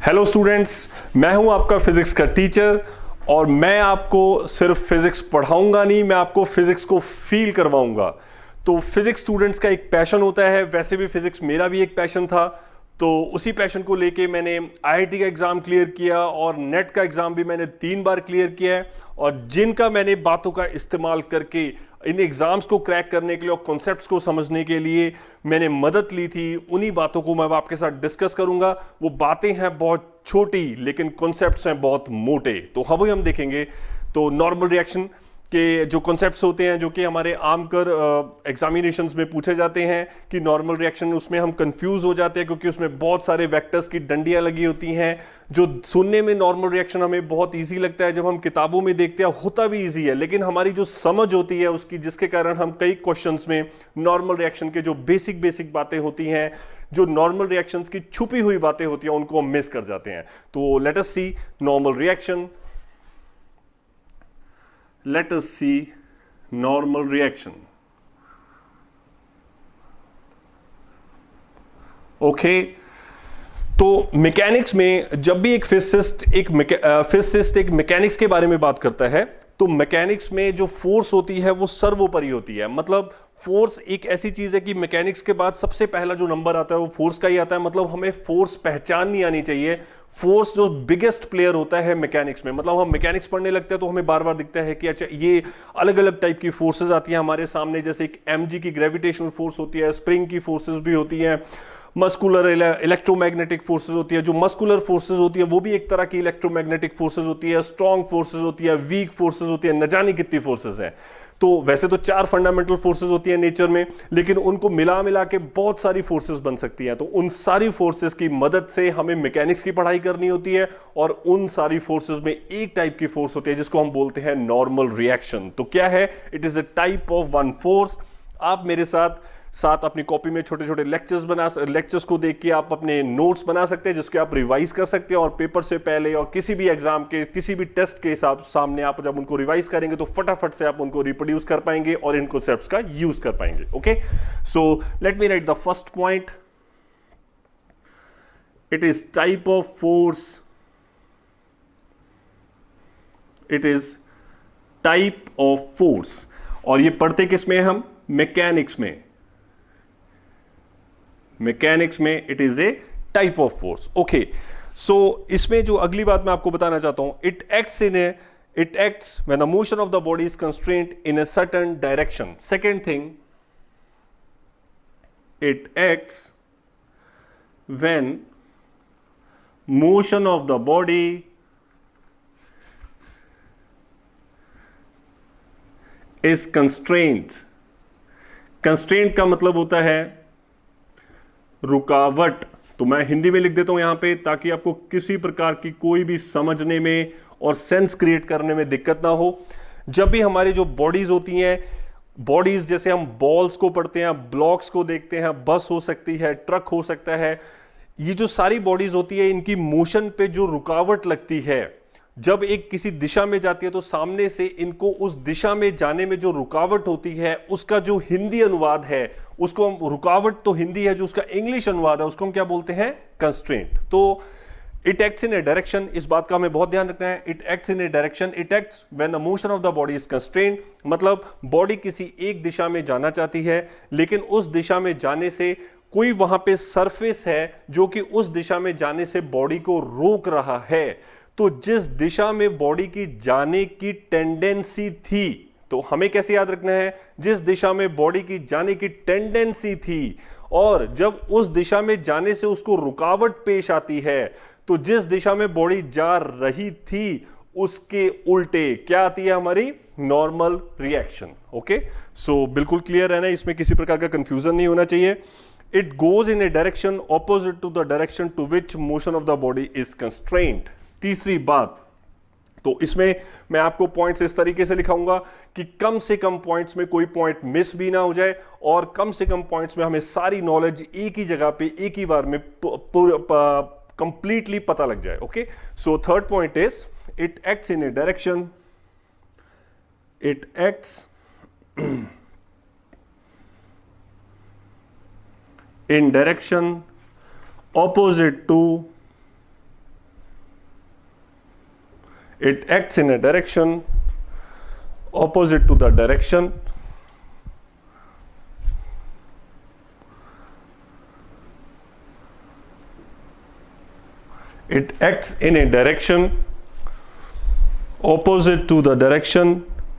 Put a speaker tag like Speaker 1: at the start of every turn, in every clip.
Speaker 1: Hello students, मैं हूं आपका फिजिक्स का टीचर और मैं आपको सिर्फ फिजिक्स पढ़ाऊंगा नहीं, मैं आपको फिजिक्स को फील करवाऊंगा। तो फिजिक्स स्टूडेंट्स का एक पैशन होता है, वैसे भी फिजिक्स मेरा भी एक पैशन था। तो उसी पैशन को लेके मैंने आईआईटी का एग्जाम क्लियर किया और नेट का एग्जाम भी मैंने 3 बार क्लियर किया है। और जिनका मैंने बातों का इस्तेमाल करके इन एग्जाम्स को क्रैक करने के लिए और कॉन्सेप्ट्स को समझने के लिए मैंने मदद ली थी, उन्हीं बातों को मैं आपके साथ डिस्कस करूंगा। वो बातें हैं बहुत छोटी लेकिन कॉन्सेप्ट्स हैं बहुत मोटे। तो अभी हम देखेंगे तो नॉर्मल रिएक्शन के जो कॉन्सेप्ट्स होते हैं जो कि हमारे आमकर एग्जामिनेशंस में पूछे जाते हैं कि नॉर्मल रिएक्शन, उसमें हम कंफ्यूज हो जाते हैं क्योंकि उसमें बहुत सारे वेक्टर्स की डंडियां लगी होती हैं। जो सुनने में नॉर्मल रिएक्शन हमें बहुत इजी लगता है, जब हम किताबों में देखते हैं होता भी इजी है, लेकिन हमारी जो समझ होती है उसकी, जिसके कारण हम कई क्वेश्चंस में नॉर्मल रिएक्शन के जो बेसिक बेसिक बातें होती हैं, जो नॉर्मल रिएक्शंस की छुपी हुई बातें होती हैं, उनको हम मिस कर जाते हैं। तो let us see normal reaction. Let us see normal reaction. Okay, तो मैकेनिक्स में जब भी एक फिजिसिस्ट एक मैकेनिक्स के बारे में बात करता है, तो मैकेनिक्स में जो फोर्स होती है वो सर्वोपरि होती है। मतलब फोर्स एक ऐसी चीज है कि मैकेनिक्स के बाद सबसे पहला जो नंबर आता है वो फोर्स का ही आता है। मतलब हमें फोर्स पहचान नहीं आनी चाहिए। फोर्स जो बिगेस्ट प्लेयर होता है मैकेनिक्स में, मतलब हम मैकेनिक्स पढ़ने लगते हैं तो हमें बार बार दिखता है कि अच्छा ये अलग अलग टाइप की फोर्सेस आती हैं हमारे सामने। जैसे एक mg की ग्रेविटेशनल फोर्स होती है, स्प्रिंग की फोर्सेस भी होती हैं, मस्कुलर इलेक्ट्रोमैग्नेटिक फोर्सेस होती है। जो मस्कुलर फोर्सेस होती है वो भी एक तरह की इलेक्ट्रोमैग्नेटिक फोर्सेस होती है, स्ट्रॉन्ग फोर्सेस होती है, वीक फोर्सेस होती है, न जाने कितनी फोर्सेस हैं। तो वैसे तो 4 फंडामेंटल फोर्सेस होती हैं नेचर में, लेकिन उनको मिला मिला के बहुत सारी फोर्सेस बन सकती हैं। तो उन सारी फोर्सेस की मदद से हमें मैकेनिक्स की पढ़ाई करनी होती है, और उन सारी फोर्सेस में एक टाइप की फोर्स होती है जिसको हम बोलते हैं नॉर्मल रिएक्शन। तो क्या है? It is a type of one force. आप मेरे साथ साथ अपनी कॉपी में छोटे छोटे लेक्चर्स को देख के आप अपने नोट्स बना सकते हैं, जिसके आप रिवाइज कर सकते हैं। और पेपर से पहले और किसी भी एग्जाम के, किसी भी टेस्ट के हिसाब सामने आप जब उनको रिवाइज करेंगे तो फटाफट से आप उनको रिप्रोड्यूस कर पाएंगे और इन कॉन्सेप्ट्स का यूज कर पाएंगे। Okay, so let me write the first point. It is type of force, it is type of force. और ये पढ़ते किसमें? हम मैकेनिक्स में। मैकेनिक्स में it is a type of force. Okay, so इसमें जो अगली बात मैं आपको बताना चाहता हूं, it acts when the motion of the body is constraint in a certain direction. Second thing, it acts when motion of the body is constraint. Constraint का मतलब होता है रुकावट। तो मैं हिंदी में लिख देता हूं यहां पे, ताकि आपको किसी प्रकार की कोई भी समझने में और सेंस क्रिएट करने में दिक्कत ना हो। जब भी हमारी जो बॉडीज होती हैं, बॉडीज जैसे हम बॉल्स को पढ़ते हैं, ब्लॉक्स को देखते हैं, बस हो सकती है, ट्रक हो सकता है, ये जो सारी बॉडीज होती है, इनकी मोशन पे जो रुकावट लगती है, जब एक किसी दिशा में जाती है तो सामने से इनको उस दिशा में जाने में जो रुकावट होती है, उसका जो हिंदी अनुवाद है, उसको हम, रुकावट तो हिंदी है, जो उसका इंग्लिश अनुवाद है उसको हम क्या बोलते हैं? कंस्ट्रेंट। तो it acts in a direction, इस बात का हमें बहुत ध्यान रखना है। It acts in a direction, it acts when the motion of the body is constraint. मतलब बॉडी किसी एक दिशा में जाना चाहती है, लेकिन उस दिशा में जाने से कोई वहां पे सरफेस है जो कि उस दिशा में जाने से बॉडी को रोक रहा है। तो जिस दिशा में बॉडी की जाने की टेंडेंसी थी, तो हमें कैसे याद रखना है? जिस दिशा में बॉडी की जाने की टेंडेंसी थी, और जब उस दिशा में जाने से उसको रुकावट पेश आती है, तो जिस दिशा में बॉडी जा रही थी उसके उल्टे क्या आती है? हमारी नॉर्मल रिएक्शन। ओके, सो बिल्कुल क्लियर है ना, इसमें किसी प्रकार का कंफ्यूजन नहीं होना चाहिए। It goes in a direction opposite to the direction to which motion of the body is constraint. तीसरी बात, तो इसमें मैं आपको पॉइंट्स इस तरीके से लिखाऊंगा कि कम से कम पॉइंट्स में कोई पॉइंट मिस भी ना हो जाए, और कम से कम पॉइंट्स में हमें सारी नॉलेज एक ही जगह पे एक ही बार में कंप्लीटली पता लग जाए। Okay, so third point is it acts in a direction, it acts in direction opposite to It acts in a direction opposite to the direction it acts in a direction opposite to the direction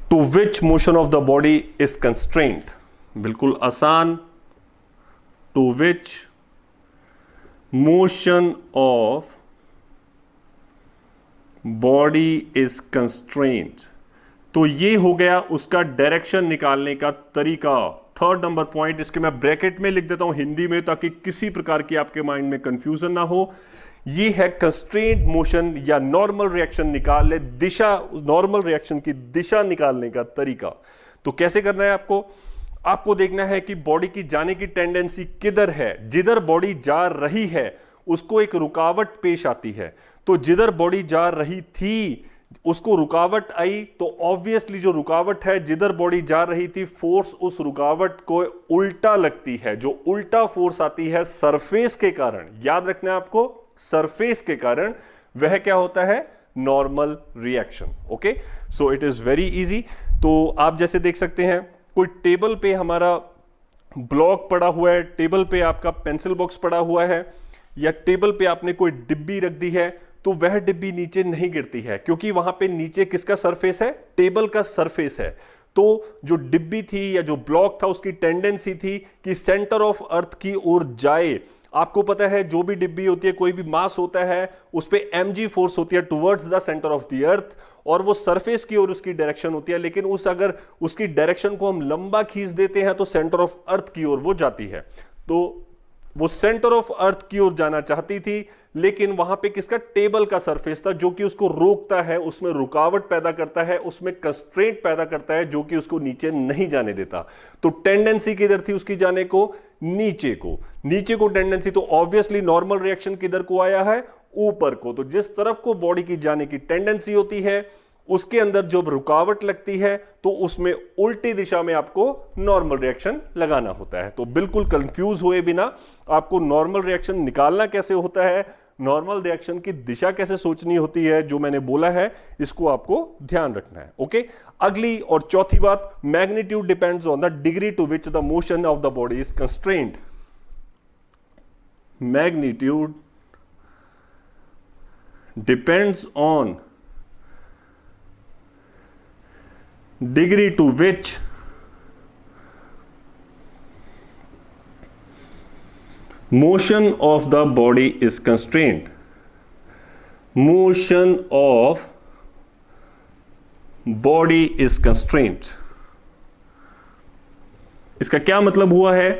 Speaker 1: to which motion of the body is constrained. बिल्कुल आसान. To which motion of body is constrained. तो ये हो गया उसका direction निकालने का तरीका. थर्ड नंबर पॉइंट, इसके मैं ब्रैकेट में लिख देता हूं हिंदी में ताकि किसी प्रकार की आपके माइंड में कंफ्यूजन ना हो. ये है कंस्ट्रेंट मोशन या नॉर्मल रिएक्शन निकालने दिशा, नॉर्मल रिएक्शन की दिशा निकालने का तरीका. तो कैसे करना है आपको देखना है कि बॉडी की जाने की टेंडेंसी किधर है. जिधर बॉडी जा रही है उसको एक रुकावट पेश आती है. तो जिधर बॉडी जा रही थी उसको रुकावट आई, तो ऑब्वियसली जो रुकावट है जिधर बॉडी जा रही थी, फोर्स उस रुकावट को उल्टा लगती है. जो उल्टा फोर्स आती है सरफेस के कारण, याद रखना है आपको, सरफेस के कारण, वह क्या होता है? Normal reaction. Okay, so it is very easy. तो आप जैसे देख सकते हैं कोई टेबल पे हमारा ब्लॉक पड़ा हुआ है, टेबल पे आपका पेंसिल बॉक्स पड़ा हुआ है, या टेबल पे आपने कोई डिब्बी रख दी है, तो वह डिब्बी नीचे नहीं गिरती है क्योंकि वहां पे नीचे किसका सरफेस है? टेबल का सरफेस है. तो जो डिब्बी थी या जो ब्लॉक था उसकी टेंडेंसी थी कि सेंटर ऑफ अर्थ की ओर जाए. आपको पता है जो भी डिब्बी होती है, कोई भी मास होता है, उस पे mg फोर्स होती है towards the centre of the earth, और वो सरफेस की ओर उसकी डायरेक्शन होती है. लेकिन अगर उसकी डायरेक्शन को हम लंबा खींच देते हैं तो सेंटर ऑफ अर्थ की ओर वो जाती है. तो वो सेंटर ऑफ अर्थ की ओर जाना चाहती थी, लेकिन वहां पे किसका? टेबल का सरफेस था जो कि उसको रोकता है, उसमें रुकावट पैदा करता है, उसमें कंस्ट्रेंट पैदा करता है जो कि उसको नीचे नहीं जाने देता. तो टेंडेंसी किधर थी उसकी जाने को? नीचे को. नीचे को टेंडेंसी, तो ऑब्वियसली नॉर्मल रिएक्शन किधर को आया है? ऊपर को. तो जिस तरफ को बॉडी की जाने की टेंडेंसी होती है उसके अंदर जब रुकावट लगती है तो उसमें उल्टी दिशा में आपको नॉर्मल रिएक्शन लगाना होता है. तो बिल्कुल कंफ्यूज हुए बिना आपको नॉर्मल रिएक्शन निकालना कैसे होता है, नॉर्मल रिएक्शन की दिशा कैसे सोचनी होती है, जो मैंने बोला है इसको आपको ध्यान रखना है. ओके, अगली और चौथी बात, magnitude depends on the degree to which the motion of the body is constrained. Magnitude depends on degree to which motion of the body is constrained. Motion of body is constrained. इसका क्या मतलब हुआ है?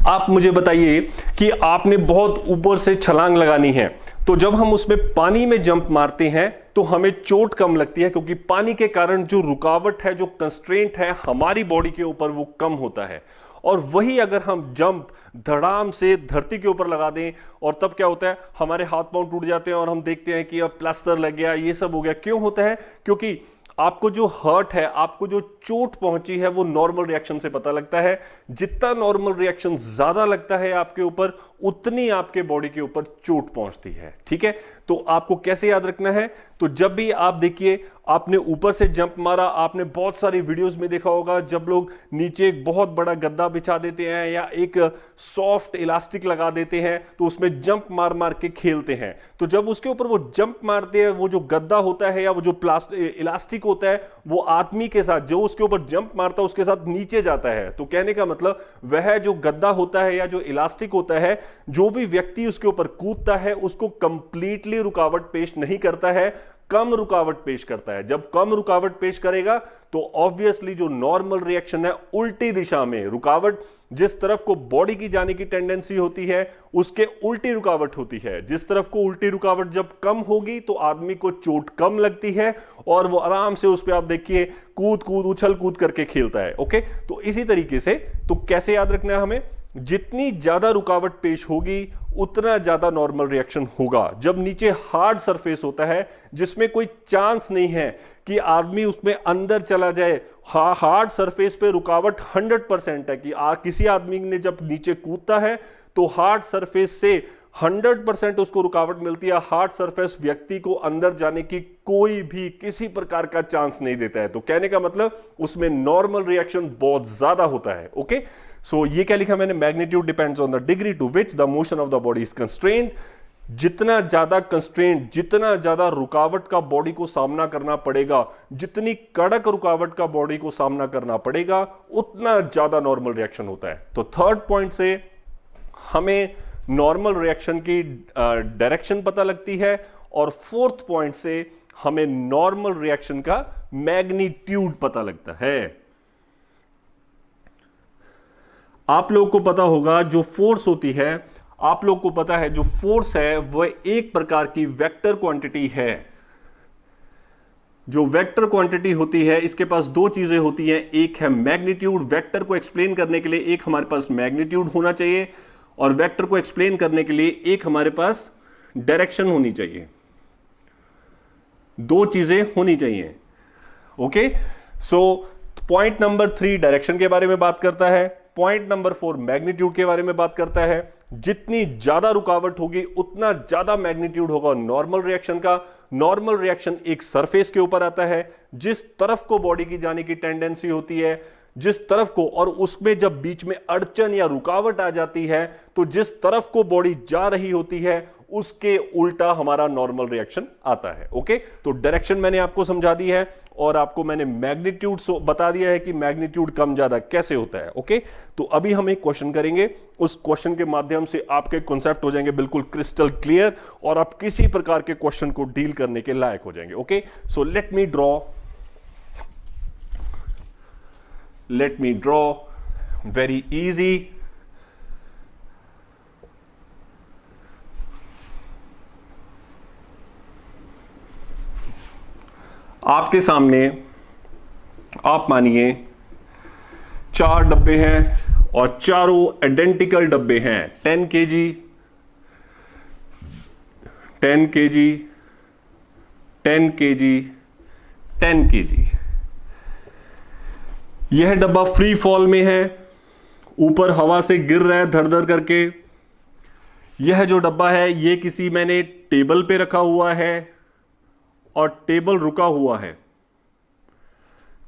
Speaker 1: आप मुझे बताइए कि आपने बहुत ऊपर से छलांग लगानी है, तो जब हम उसमें पानी में जंप मारते हैं तो हमें चोट कम लगती है क्योंकि पानी के कारण जो रुकावट है, जो कंस्ट्रेंट है हमारी बॉडी के ऊपर, वो कम होता है. और वही अगर हम जंप धड़ाम से धरती के ऊपर लगा दें और तब क्या होता है? हमारे हाथ पांव टूट जाते हैं और हम देखते हैं कि अब प्लास्टर लग गया, ये सब हो गया. क्यों होता है? क्योंकि आपको जो हर्ट है, आपको जो चोट पहुंची है, वो नॉर्मल रिएक्शन से पता लगता है. जितना नॉर्मल रिएक्शन ज्यादा लगता है आपके ऊपर, उतनी आपके बॉडी के ऊपर चोट पहुंचती है. ठीक है, तो आपको कैसे याद रखना है? तो जब भी आप देखिए आपने ऊपर से जंप मारा, आपने बहुत सारी वीडियोस में देखा होगा जब लोग नीचे एक बहुत बड़ा गद्दा बिछा देते हैं या एक सॉफ्ट इलास्टिक लगा देते हैं तो उसमें जंप मार मार के खेलते हैं. तो जब उसके ऊपर वो जंप मारते हैं, वो जो गद्दा होता है या वो जो इलास्टिक होता है, वो आदमी के साथ, जो उसके ऊपर जंप मारता है उसके साथ नीचे जाता है. तो कहने का मतलब वह जो गद्दा होता है या जो इलास्टिक होता है, जो भी व्यक्ति उसके ऊपर कूदता है उसको कंप्लीटली रुकावट पेश नहीं करता है, कम रुकावट पेश करता है. जब कम रुकावट पेश करेगा तो ऑब्वियसली जो नॉर्मल रिएक्शन है, उल्टी दिशा में रुकावट, जिस तरफ को बॉडी की जाने की टेंडेंसी होती है उसके उल्टी रुकावट होती है. जिस तरफ को उल्टी रुकावट जब कम होगी तो आदमी को चोट कम लगती है और वो आराम से उस पर आप देखिए कूद कूद उछल कूद करके खेलता है. ओके, तो इसी तरीके से तो कैसे याद रखना है हमें? जितनी ज्यादा रुकावट पेश होगी उतना ज्यादा नॉर्मल रिएक्शन होगा. जब नीचे हार्ड सरफेस होता है जिसमें कोई चांस नहीं है कि आदमी उसमें अंदर चला जाए, हार्ड सरफेस पे रुकावट 100% है कि किसी आदमी ने जब नीचे कूदता है तो हार्ड सरफेस से 100% उसको रुकावट मिलती है। हार्ड सरफेस व्यक्ति को अंदर जाने की कोई भी किसी प्रकार का चांस नहीं देता है। तो कहने का मतलब उसमें नॉर्मल रिएक्शन बहुत ज्यादा होता है। ओके, सो ये क्या लिखा मैंने, magnitude depends on the degree to which the motion of the body is constrained. जितना ज्यादा कंस्ट्रेंट, जितना ज्यादा रुकावट का बॉडी को सामना करना पड़ेगा, जितनी कड़क रुकावट का बॉडी को सामना करना पड़ेगा, उतना ज्यादा नॉर्मल रिएक्शन होता है। तो थर्ड पॉइंट से हमें नॉर्मल रिएक्शन की डायरेक्शन पता लगती है, और फोर्थ पॉइंट से हमें नॉर्मल रिएक्शन का मैग्नीट्यूड पता लगता है। आप लोगों को पता होगा जो फोर्स होती है, आप लोग को पता है जो फोर्स है वह एक प्रकार की वेक्टर क्वांटिटी है। जो वेक्टर क्वांटिटी होती है, इसके पास दो चीजें होती हैं, एक है मैग्नीट्यूड। वेक्टर को एक्सप्लेन करने के लिए एक हमारे पास मैग्नीट्यूड होना चाहिए, और वेक्टर को एक्सप्लेन करने के लिए एक हमारे पास डायरेक्शन होनी चाहिए। दो चीजें होनी चाहिए। Okay, so point number 3 direction के बारे में बात करता है, पॉइंट नंबर 4 मैग्नीट्यूड के बारे में बात करता है। जितनी ज्यादा रुकावट होगी उतना ज्यादा मैग्नीट्यूड होगा नॉर्मल रिएक्शन का। नॉर्मल रिएक्शन एक सरफेस के ऊपर आता है, जिस तरफ को बॉडी की जाने की टेंडेंसी होती है, जिस तरफ को, और उसमें जब बीच में अड़चन या रुकावट आ जाती है तो जिस तरफ को बॉडी जा रही होती है उसके उल्टा हमारा नॉर्मल रिएक्शन आता है। ओके, तो डायरेक्शन मैंने आपको समझा दी है, और आपको मैंने मैग्नीट्यूड बता दिया है कि मैग्नीट्यूड कम ज्यादा कैसे होता है। ओके, तो अभी हम एक क्वेश्चन करेंगे, उस क्वेश्चन के माध्यम से आपके कॉन्सेप्ट हो जाएंगे बिल्कुल क्रिस्टल क्लियर, और आप किसी प्रकार के क्वेश्चन को डील करने के लायक हो जाएंगे। ओके, सो लेट मी ड्रॉ वेरी इजी। आपके सामने आप मानिए 4 डब्बे हैं, और चारों आइडेंटिकल डब्बे हैं। 10 kg, 10 kg, 10 kg, 10 kg। यह डब्बा फ्री फॉल में है, ऊपर हवा से गिर रहा है धड़ धड़ करके। यह जो डब्बा है यह किसी मैंने टेबल पे रखा हुआ है, और टेबल रुका हुआ है,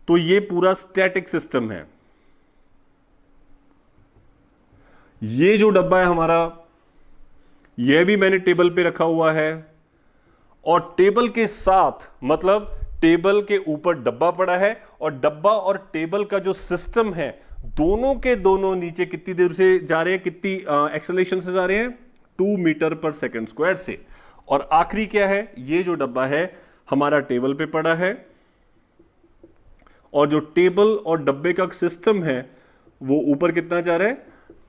Speaker 1: तो यह पूरा स्टैटिक सिस्टम है। यह जो डब्बा है हमारा, यह भी मैंने टेबल पे रखा हुआ है, और टेबल के साथ मतलब टेबल के ऊपर डब्बा पड़ा है, और डब्बा और टेबल का जो सिस्टम है दोनों के दोनों नीचे कितनी देर से जा रहे हैं, कितनी एक्सेलरेशन से जा रहे हैं, 2 मीटर पर सेकंड स्क्वायर से। और आखिरी क्या है, ये जो डब्बा है हमारा टेबल पे पड़ा है, और जो टेबल और डब्बे का सिस्टम है वो ऊपर कितना जा रहा है,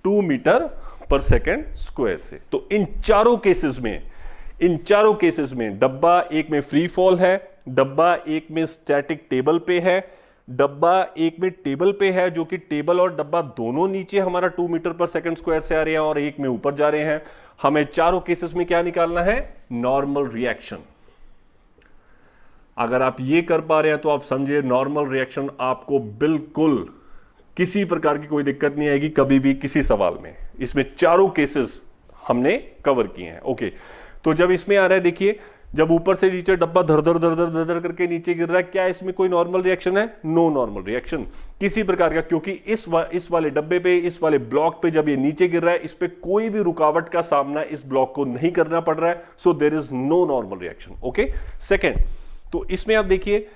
Speaker 1: 2 मीटर पर सेकंड स्क्वायर से। तो इन चारों केसेस में डब्बा एक में फ्री फॉल है, डब्बा एक में स्टैटिक टेबल पे है, डब्बा एक में टेबल पे है जो कि टेबल और डब्बा दोनों नीचे हमारा 2 मीटर पर सेकंड स्क्वायर से आ रहे हैं, और एक में ऊपर जा रहे हैं। हमें चारों केसेस में क्या निकालना है, नॉर्मल रिएक्शन। अगर आप ये कर पा रहे हैं तो आप समझिए नॉर्मल रिएक्शन आपको बिल्कुल किसी प्रकार की कोई दिक्कत नहीं आएगी कभी भी किसी सवाल में। इसमें चारों केसेस हमने कवर किए हैं। ओके, तो जब इसमें आ रहा है, देखिए जब ऊपर से नीचे डब्बा धर धर करके नीचे गिर रहा है, क्या इसमें कोई नॉर्मल रिएक्शन है? नो नॉर्मल रिएक्शन किसी प्रकार का, क्योंकि इस वाले डब्बे पे, इस वाले ब्लॉक पे जब ये नीचे गिर रहा है, इस पे कोई भी रुकावट का सामना इस ब्लॉक को नहीं करना पड़ रहा है, so there is no normal reaction. Okay, second, तो इसमें आप देखिए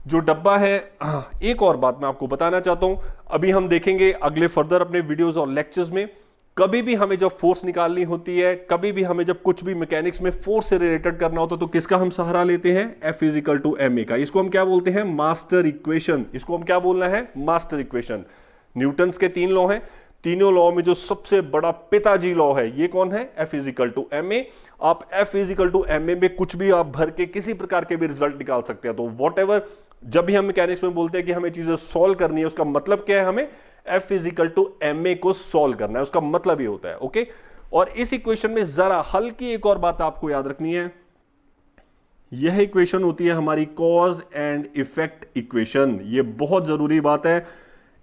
Speaker 1: जो डब्बा है, एक और बात मैं आपको बताना चाहता हूं, अभी हम देखेंगे अगले फर्दर अपने वीडियोस और लेक्चर्स में। कभी भी हमें जब फोर्स निकालनी होती है, कभी भी हमें जब कुछ भी मैकेनिक्स में फोर्स से रिलेटेड करना होता है, तो किसका हम सहारा लेते हैं? F इजिकल टू ma का। इसको हम क्या बोलते हैं? Master equation. इसको हम क्या बोलना है? Master equation. न्यूटन्स के 3 लॉ हैं, तीनों लॉ में जो सबसे बड़ा पिताजी लॉ है ये कौन है? F is equal to ma। आप F इजिकल टू ma में कुछ भी आप भर के किसी प्रकार के भी रिजल्ट निकाल सकते हैं। तो वॉट एवर, जब भी हम मैकेनिक्स में बोलते हैं कि हमें चीजें सॉल्व करनी है, उसका मतलब क्या है? हमें F इजिकल टू ma को सॉल्व करना है, उसका मतलब ये होता है। ओके, और इस इक्वेशन में जरा हल्की एक और बात आपको याद रखनी है, यह इक्वेशन होती है हमारी कॉज एंड इफेक्ट इक्वेशन। ये बहुत जरूरी बात है,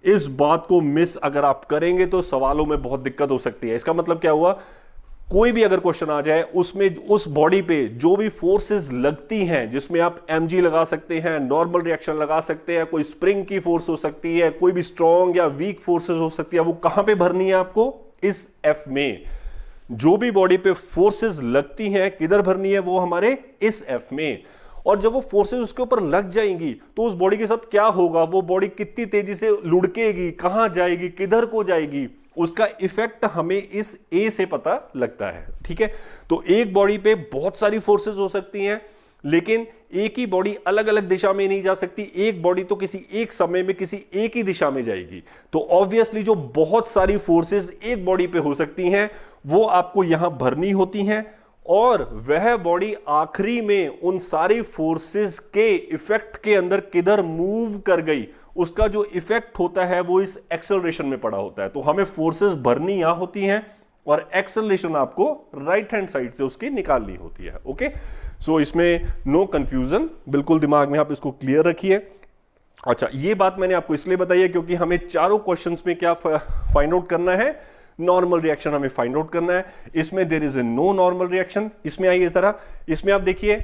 Speaker 1: इस बात को मिस अगर आप करेंगे तो सवालों में बहुत दिक्कत हो सकती है। इसका मतलब क्या हुआ? कोई भी अगर क्वेश्चन आ जाए उसमें उस बॉडी पे जो भी फोर्सेस लगती हैं, जिसमें आप mg लगा सकते हैं, नॉर्मल रिएक्शन लगा सकते हैं, कोई स्प्रिंग की फोर्स हो सकती है, कोई भी स्ट्रॉन्ग या वीक फोर्सेस हो सकती है, वो कहां पे भरनी है आपको? इस f में। जो भी बॉडी पे फोर्सेस लगती हैं किधर भरनी है? वो हमारे इस f में। और जब वो फोर्सेस उसके ऊपर लग जाएंगी तो उस बॉडी के साथ क्या होगा? वो बॉडी कितनी तेजी से लुढ़केगी, कहां जाएगी, किधर को जाएगी, उसका इफेक्ट हमें इस ए से पता लगता है। ठीक है, तो एक बॉडी पे बहुत सारी फोर्सेस हो सकती हैं, लेकिन एक ही बॉडी अलग अलग दिशा में नहीं जा सकती। एक बॉडी तो किसी एक समय में किसी एक ही दिशा में जाएगी। तो ऑब्वियसली जो बहुत सारी फोर्सेस एक बॉडी पे हो सकती हैं वो आपको यहां भरनी होती हैं, और वह बॉडी आखिरी में उन सारी फोर्सेस के इफेक्ट के अंदर किधर मूव कर गई, उसका जो इफेक्ट होता है वो इस एक्सेलरेशन में पड़ा होता है। तो हमें फोर्सेस भरनी यहां होती हैं और एक्सेलरेशन आपको राइट हैंड साइड से उसकी निकालनी होती है। ओके, सो इसमें नो कंफ्यूजन, बिल्कुल दिमाग में आप इसको क्लियर रखिए। अच्छा, ये बात मैंने आपको इसलिए बताई है क्योंकि हमें चारों क्वेश्चंस में क्या फाइंड आउट करना है? नॉर्मल रिएक्शन हमें फाइंड आउट करना है। इसमें there is a no normal reaction. इसमें आइए जरा, इसमें आप देखिए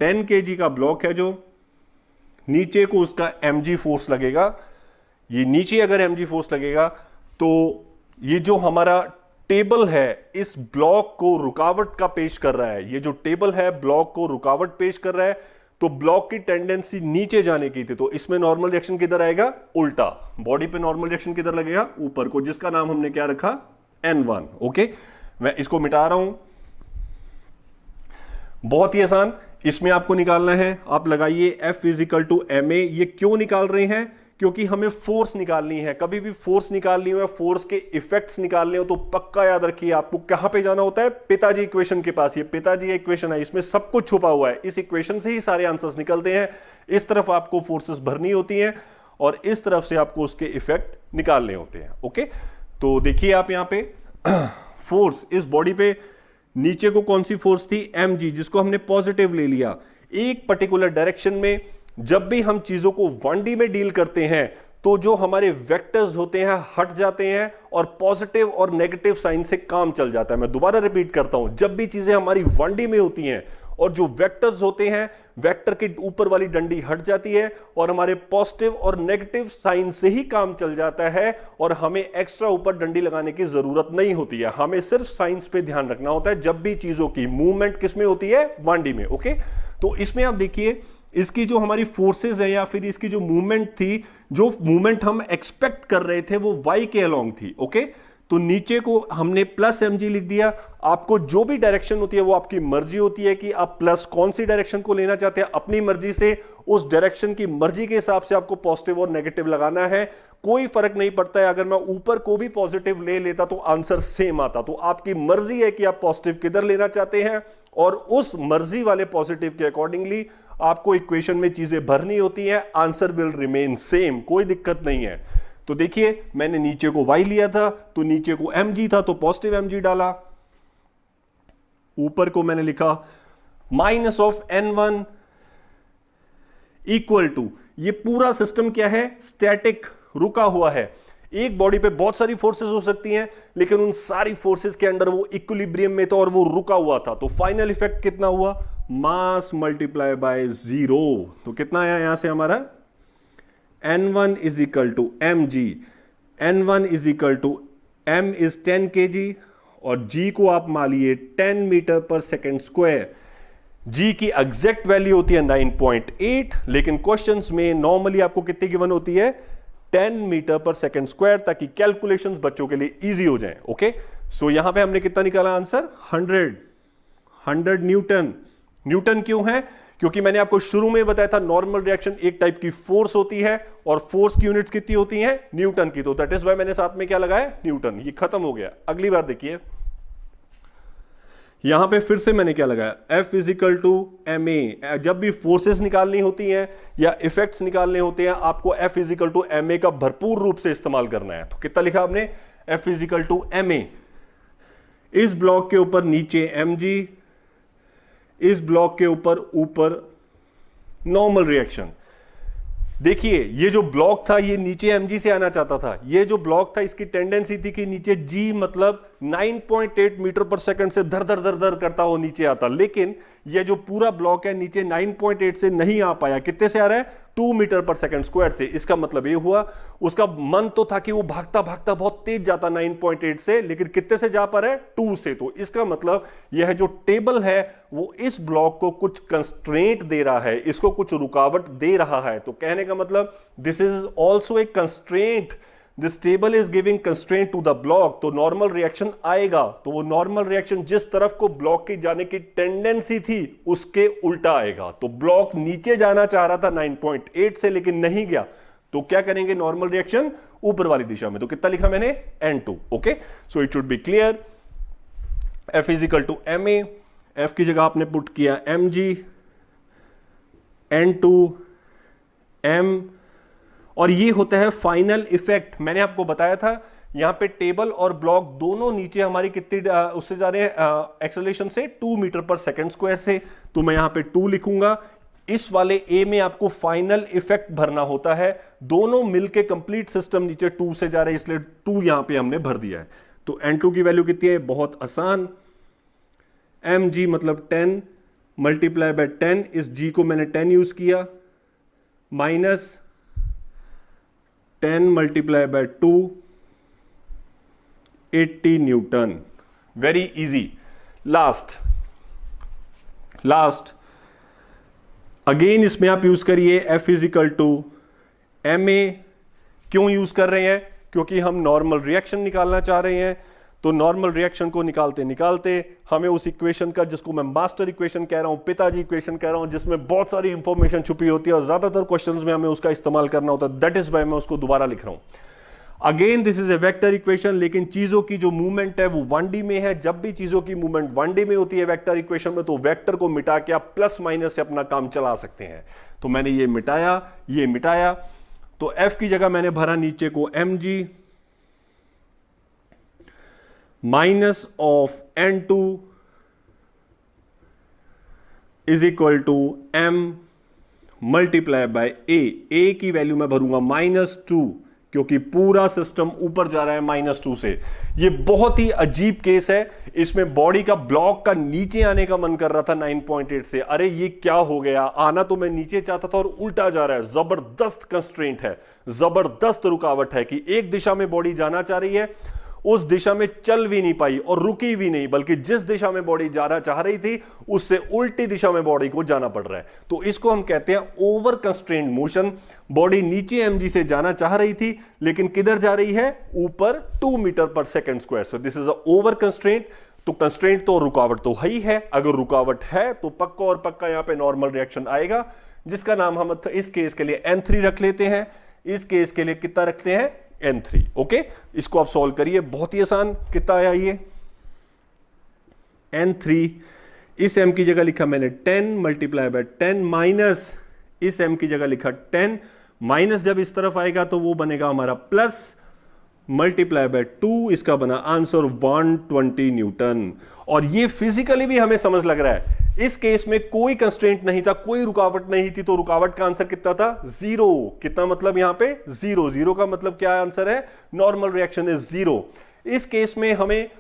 Speaker 1: 10 kg का ब्लॉक है, जो नीचे को उसका mg फोर्स लगेगा। ये नीचे अगर mg फोर्स लगेगा तो ये जो हमारा टेबल है इस ब्लॉक को रुकावट का पेश कर रहा है। ये जो टेबल है ब्लॉक को रुकावट पेश कर रहा है, तो ब्लॉक की टेंडेंसी नीचे जाने की थी, तो इसमें नॉर्मल रिएक्शन किधर आएगा? उल्टा। बॉडी पे नॉर्मल रिएक्शन किधर लगेगा? ऊपर को, जिसका नाम हमने क्या रखा? N1। ओके, मैं इसको मिटा रहा हूं, बहुत ही आसान। इसमें आपको निकालना है, आप लगाइए F = ma। ये क्यों निकाल रहे हैं? क्योंकि हमें फोर्स निकालनी है। कभी भी फोर्स निकालनी हो या फोर्स के इफेक्ट्स निकालने हो तो पक्का याद रखिए आपको कहां पे जाना होता है? पिताजी इक्वेशन के पास। ये पिताजी इक्वेशन है, इसमें सब कुछ छुपा हुआ है। इस इक्वेशन से ही सारे आंसर्स निकलते हैं। इस तरफ आपको फोर्सेस भरनी होती हैं और इस तरफ से आपको उसके इफेक्ट निकालने होते हैं। ओके, तो देखिए आप यहां पे फोर्स इस बॉडी पे नीचे को कौन सी फोर्स थी? mg, जिसको हमने पॉजिटिव ले लिया। एक पर्टिकुलर डायरेक्शन में जब भी हम चीजों को 1D में डील करते हैं तो जो हमारे वेक्टर्स होते हैं हट जाते हैं और पॉजिटिव और नेगेटिव साइन से काम चल जाता है। मैं दोबारा रिपीट करता हूं, जब भी चीजें हमारी 1D में होती हैं और जो वेक्टर्स होते हैं, वेक्टर के ऊपर वाली डंडी हट जाती है और हमारे पॉजिटिव और नेगेटिव साइन से ही काम चल जाता है और हमें एक्स्ट्रा ऊपर डंडी लगाने की जरूरत नहीं होती है। हमें सिर्फ साइंस पे ध्यान रखना होता है जब भी चीजों की मूवमेंट किस में होती है? 1D में। ओके, तो इसमें आप देखिए इसकी जो हमारी फोर्सेस है या फिर इसकी जो मूवमेंट थी, जो मूवमेंट हम एक्सपेक्ट कर रहे थे वो y के अलोंग थी। ओके, तो नीचे को हमने +mg लिख दिया। आपको जो भी डायरेक्शन होती है वो आपकी मर्जी होती है कि आप प्लस कौन सी डायरेक्शन को लेना चाहते हैं। अपनी मर्जी से उस डायरेक्शन की मर्जी के हिसाब से आपको पॉजिटिव और नेगेटिव लगाना है। कोई फर्क नहीं पड़ता है, अगर मैं ऊपर को भी पॉजिटिव ले लेता तो आंसर सेम आता। तो आपकी मर्जी है कि आप पॉजिटिव किधर लेना चाहते हैं और उस मर्जी वाले पॉजिटिव के अकॉर्डिंगली आपको इक्वेशन में चीजें भरनी होती हैं। आंसर विल रिमेन सेम, कोई दिक्कत नहीं है। तो देखिए मैंने नीचे को y लिया था तो नीचे को mg था तो पॉजिटिव mg डाला। ऊपर को मैंने लिखा -N1 इक्वल टू, ये पूरा सिस्टम क्या है? स्टैटिक, रुका हुआ है। एक बॉडी पे बहुत सारी फोर्सेस हो सकती हैं लेकिन उन सारी फोर्सेस के अंडर वो इक्विलिब्रियम में था और वो रुका हुआ था। तो फाइनल इफेक्ट कितना हुआ? मास मल्टीप्लाई बाय 0। तो कितना आया यहां से हमारा? N1 = mg। N1 = m is 10 kg और g को आप मानिए 10 मीटर/सेकंड स्क्वायर। g की एग्जैक्ट वैल्यू होती है 9.8, लेकिन क्वेश्चंस में नॉर्मली आपको कितनी गिवन होती है? 10 मीटर/सेकंड स्क्वायर, ताकि कैलकुलेशंस बच्चों के लिए इजी हो जाए। ओके, सो यहां पे हमने कितना निकाला आंसर? 100 न्यूटन। न्यूटन क्यों है? क्योंकि मैंने आपको शुरू में बताया था नॉर्मल रिएक्शन एक टाइप की फोर्स होती है और फोर्स की यूनिट्स कितनी होती हैं? न्यूटन की। तो दैट इज व्हाई मैंने साथ में क्या लगाया? न्यूटन। ये खत्म हो गया। अगली बार देखिए, यहां पे फिर से मैंने क्या लगाया? F = ma। जब भी फोर्सेस निकालनी होती हैं या इफेक्ट्स निकालने होते हैं आपको F = ma का भरपूर रूप से इस्तेमाल करना है। तो कितना लिखा आपने? F = ma। इस ब्लॉक के ऊपर नीचे mg, इस ब्लॉक के ऊपर नॉर्मल रिएक्शन। देखिए ये जो ब्लॉक था ये नीचे mg से आना चाहता था। ये जो ब्लॉक था इसकी टेंडेंसी थी कि नीचे g मतलब 9.8 मीटर पर सेकंड से धर धर धर धर करता वो नीचे आता, लेकिन ये जो पूरा ब्लॉक है नीचे 9.8 से नहीं आ पाया, कितने से आ रहा है 2 मीटर पर सेकंड स्क्वायर से। इसका मतलब ये हुआ उसका मन तो था कि वो भागता भागता बहुत तेज जाता 9.8 से, लेकिन कितने से जा पा रहा है 2 से। तो इसका मतलब यह जो टेबल है वो इस ब्लॉक को कुछ कंस्ट्रेंट दे रहा है, इसको कुछ रुकावट दे रहा है। तो कहने का मतलब this is also a constraint, this table is giving constraint to the block. तो नॉर्मल रिएक्शन आएगा, तो वो नॉर्मल रिएक्शन जिस तरफ को ब्लॉक की जाने की टेंडेंसी थी उसके उल्टा आएगा। तो ब्लॉक नीचे जाना चाह रहा था 9.8 से लेकिन नहीं गया, तो क्या करेंगे नॉर्मल रिएक्शन ऊपर वाली दिशा में। तो कितना लिखा मैंने N2। Okay, so it should be clear. F is equal to MA, F की जगह आपने पुट किया mg, N2 M, और ये होता है फाइनल इफेक्ट। मैंने आपको बताया था यहां पे टेबल और ब्लॉक दोनों नीचे हमारी कितनी उससे जा रहे हैं एक्सेलरेशन से 2 मीटर पर सेकंड स्क्वायर से, तो मैं यहां पे 2 लिखूंगा। इस वाले ए में आपको फाइनल इफेक्ट भरना होता है, दोनों मिलके कंप्लीट सिस्टम नीचे 2 से जा रहे हैं, इसलिए 2 यहां पे हमने भर दिया है। तो N2 की वैल्यू कितनी है, बहुत आसान, mg मतलब 10 मल्टीप्लाई बाय 10, इस g को मैंने 10 यूज किया, minus 10 multiply by 2, 80 newton. Very easy. Last again इसमें आप यूज करिए F is equal to MA। क्यों यूज कर रहे हैं, क्योंकि हम नॉर्मल रिएक्शन निकालना चाह रहे हैं। तो नॉर्मल रिएक्शन को निकालते निकालते हमें उस इक्वेशन का, जिसको मैं मास्टर इक्वेशन कह रहा हूं, पिताजी इक्वेशन कह रहा हूं, जिसमें बहुत सारी इंफॉर्मेशन छुपी होती है और ज्यादातर क्वेश्चंस में हमें उसका इस्तेमाल करना होता है, दैट इज वाई मैं उसको दोबारा लिख रहा हूं। Again this is a vector equation, लेकिन चीजों की जो मूवमेंट है वो 1D में है। जब भी चीजों की मूवमेंट 1D में होती है वेक्टर इक्वेशन में, तो वेक्टर को मिटा के आप प्लस माइनस से अपना काम चला सकते हैं। तो मैंने ये मिटाया, तो F की जगह मैंने भरा नीचे को mg minus of N2 is equal to M multiply by A की वैल्यू मैं भरूंगा -2, क्योंकि पूरा सिस्टम ऊपर जा रहा है -2 से। ये बहुत ही अजीब केस है, इसमें बॉडी का ब्लॉक का नीचे आने का मन कर रहा था 9.8 से। अरे ये क्या हो गया, आना तो मैं नीचे चाहता था और उल्टा जा रहा है। जबरदस्त कंस्ट्रेंट है, जबरदस्त रुकावट है कि एक दिशा में बॉडी जाना चाह रही है, उस दिशा में चल भी नहीं पाई और रुकी भी नहीं, बल्कि जिस दिशा में बॉडी जाना चाह रही थी उससे उल्टी दिशा में बॉडी को जाना पड़ रहा है। तो इसको हम कहते हैं ओवर कंस्ट्रेंट मोशन। बॉडी नीचे mg से जाना चाह रही थी, लेकिन किधर जा रही है, ऊपर 2 मीटर पर second square. So this is a over constraint. तो कंस्ट्रेंट तो रुकावट तो है ही है, अगर रुकावट है तो पक्का और पक्का यहां पे नॉर्मल रिएक्शन आएगा, जिसका नाम हम इस केस के लिए N3 रख लेते हैं। इस केस के लिए कितना रखते हैं, N3। ओके, इसको आप सॉल्व करिए, बहुत ही आसान। कितना आया ये N3, इस m की जगह लिखा मैंने 10 मल्टीप्लाई बाय 10, माइनस इस m की जगह लिखा 10, माइनस जब इस तरफ आएगा तो वो बनेगा हमारा प्लस मल्टीप्लाई बाय 2, इसका बना आंसर 120 न्यूटन। और ये फिजिकली भी हमें समझ लग रहा है, इस केस में कोई कंस्ट्रेंट नहीं था, कोई रुकावट नहीं थी, तो रुकावट का आंसर कितना था, 0। कितना मतलब यहां पे 0 का मतलब क्या आंसर है, नॉर्मल रिएक्शन इज 0। इस केस में हमें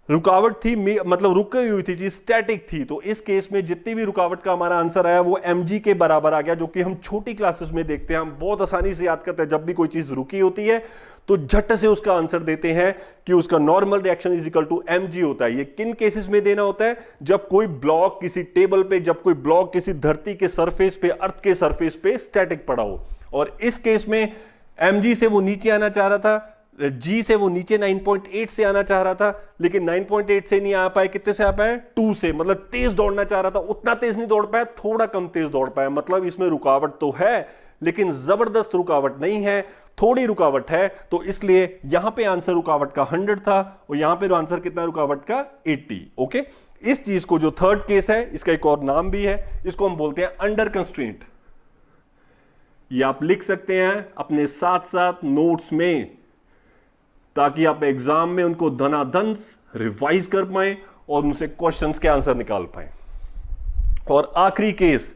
Speaker 1: रुकावट थी, मतलब रुकी हुई थी चीज, स्टैटिक थी। तो इस केस में जितनी भी रुकावट का हमारा आंसर आया वो mg के बराबर आ गया, जो कि हम छोटी क्लासेस में देखते हैं, हम बहुत आसानी से याद करते हैं। जब भी कोई चीज रुकी होती है तो झट से उसका आंसर देते हैं कि उसका normal reaction is equal to mg होता है। ये किन केसेस में देना होता है, जब कोई ब्लॉक किसी टेबल पे, जब कोई ब्लॉक किसी धरती के सरफेस पे, अर्थ के सरफेस पे स्टैटिक पड़ा हो। और इस केस में mg से वो नीचे आना चाह रहा था, g से वो नीचे 9.8 से आना चाह रहा था, लेकिन 9.8 से नहीं आ पाए, कितने से आ पाए, 2 से। मतलब तेज दौड़ना चाह रहा था, उतना तेज नहीं दौड़ पाया, थोड़ा कम तेज दौड़ पाया। मतलब इसमें रुकावट तो है, लेकिन जबरदस्त रुकावट नहीं है, थोड़ी रुकावट है। तो इसलिए यहां पे आंसर रुकावट का 100 था और यहां पे आंसर कितना रुकावट का 80। ओके, इस चीज को जो थर्ड केस है, इसका एक और नाम भी है, इसको हम बोलते हैं अंडर कंस्ट्रेंट। ये आप लिख सकते हैं अपने साथ साथ नोट्स में, ताकि आप एग्जाम में उनको धनाधन रिवाइज कर पाए और उनसे क्वेश्चंस के आंसर निकाल पाए। और आखिरी केस,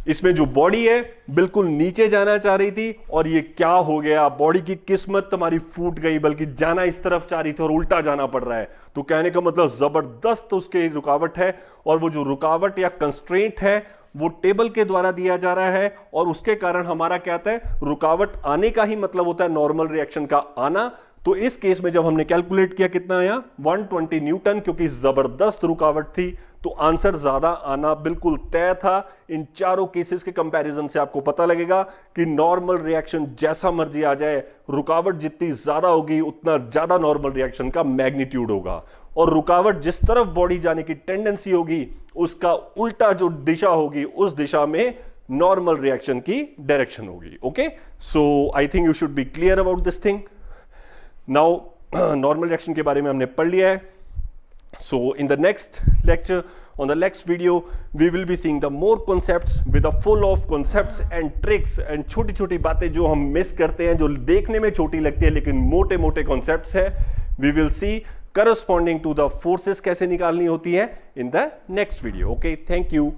Speaker 1: इसमें जो बॉडी है बिल्कुल नीचे जाना चाह रही थी और ये क्या हो गया, बॉडी की किस्मत तुम्हारी फूट गई, बल्कि जाना इस तरफ चाह रही थी और उल्टा जाना पड़ रहा है। तो कहने का मतलब जबरदस्त उसके रुकावट है, और वो जो रुकावट या कंस्ट्रेंट है वो टेबल के द्वारा दिया जा रहा है, और उसके कारण हमारा क्या आता है, रुकावट आने का ही मतलब होता है नॉर्मल रिएक्शन का आना। तो इस केस में जब हमने कैलकुलेट किया कितना आया 120 न्यूटन, क्योंकि जबरदस्त रुकावट थी, तो आंसर ज्यादा आना बिल्कुल तय था। इन चारों केसेस के कंपैरिजन से आपको पता लगेगा कि नॉर्मल रिएक्शन जैसा मर्जी आ जाए, रुकावट जितनी ज्यादा होगी उतना ज्यादा नॉर्मल रिएक्शन का मैग्नीट्यूड होगा, और रुकावट जिस तरफ बॉडी जाने की टेंडेंसी होगी उसका उल्टा जो दिशा होगी उस दिशा में नॉर्मल रिएक्शन की डायरेक्शन होगी। Okay, so I think you should be clear about this thing. Now normal reaction के बारे में हमने पढ़ लिया है। So in the next lecture, on the next video, we will be seeing the more concepts with a full of concepts and tricks and छोटी छोटी बातें जो हम मिस करते हैं, जो देखने में छोटी लगती है लेकिन मोटे मोटे concepts है। We will see corresponding to the forces कैसे निकालनी होती है in the next video. Okay, thank you.